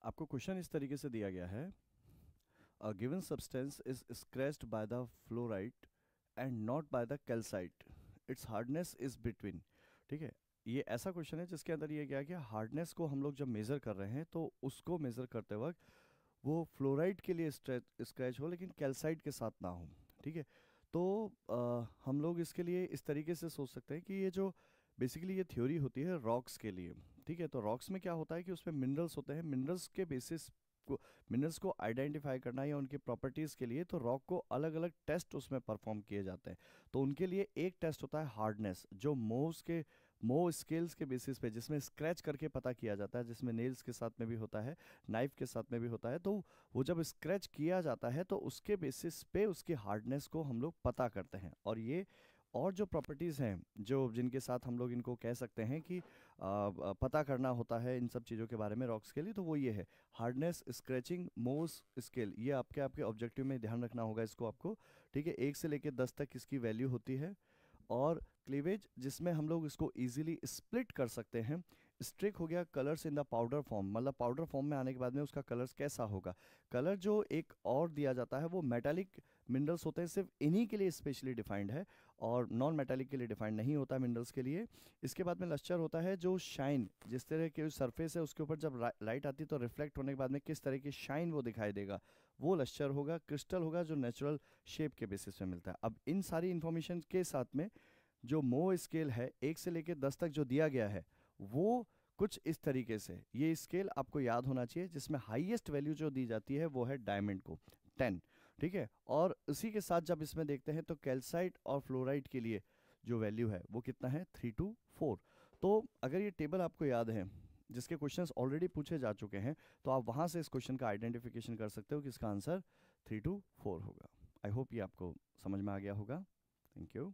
आपको क्वेश्चन इस तरीके से दिया गया है, a given substance is scratched by the fluorite and not by the calcite, it's hardness is between. ठीक है, ये ऐसा क्वेश्चन है जिसके अंदर ये क्या कि हार्डनेस को हम लोग जब मेज़र कर रहे हैं तो उसको मेज़र करते वक्त वो फ्लोराइड के लिए स्क्रैच हो लेकिन कैल्साइट के साथ ना हो। ठीक है, तो हम लोग इसके लिए इस तरीके से सोच सकते हैं कि ये जो बेसिकली ये थ्योरी होती है रॉक्स के लिए। ठीक है, तो रॉक्स में क्या होता है कि उसमें मिनरल्स होते हैं, मिनरल्स के बेसिस को मिनरल्स को आइडेंटिफाई करना या उनकी प्रॉपर्टीज़ के लिए तो रॉक को अलग अलग टेस्ट उसमें परफॉर्म किए जाते हैं। तो उनके लिए एक टेस्ट होता है हार्डनेस, जो मो स्केल्स के बेसिस पे जिसमें स्क्रैच करके पता किया जाता है, जिसमें नेल्स के साथ में भी होता है, नाइफ के साथ में भी होता है। तो वो जब स्क्रैच किया जाता है तो उसके बेसिस पे उसकी हार्डनेस को हम लोग पता करते हैं। और जो प्रॉपर्टीज़ हैं जो जिनके साथ हम लोग इनको कह सकते हैं कि पता करना होता है इन सब चीज़ों के बारे में रॉक्स के लिए, तो वो ये है हार्डनेस, स्क्रैचिंग, मोस स्केल। ये आपके आपके ऑब्जेक्टिव में ध्यान रखना होगा इसको आपको। ठीक है, 1 से लेकर 10 तक इसकी वैल्यू होती है। और क्लीवेज जिसमें हम लोग इसको इजीली स्प्लिट कर सकते हैं। स्ट्रिक हो गया colours in the powder form, मतलब पाउडर फॉर्म में आने के बाद में उसका कलर्स कैसा होगा। कलर जो एक और दिया जाता है वो मेटालिक मिनरल्स होते हैं, सिर्फ इन्हीं के लिए स्पेशली डिफाइंड है और नॉन मेटालिक के लिए डिफाइंड नहीं होता मिनरल्स के लिए। इसके बाद में लस्टर होता है, जो शाइन, जिस तरह के सरफेस है उसके ऊपर जब लाइट आती है तो रिफ्लेक्ट होने के बाद में किस तरह की शाइन वो दिखाई देगा, वो लस्टर होगा। क्रिस्टल होगा जो नेचुरल शेप के बेसिस पे मिलता है। अब इन सारी इंफॉर्मेशन के साथ में जो मो स्केल है 1 से लेकर 10 तक जो दिया गया है वो कुछ इस तरीके से, ये स्केल आपको याद होना चाहिए, जिसमें हाईएस्ट वैल्यू जो दी जाती है वो है डायमंड को 10। ठीक है, और उसी के साथ जब इसमें देखते हैं तो कैल्साइट और फ्लोराइड के लिए जो वैल्यू है वो कितना है, 3 to 4। तो अगर ये टेबल आपको याद है जिसके क्वेश्चंस ऑलरेडी पूछे जा चुके हैं तो आप वहां से इस क्वेश्चन का आइडेंटिफिकेशन कर सकते हो कि इसका आंसर 3 to 4 होगा। आई होप ये आपको समझ में आ गया होगा। Thank you.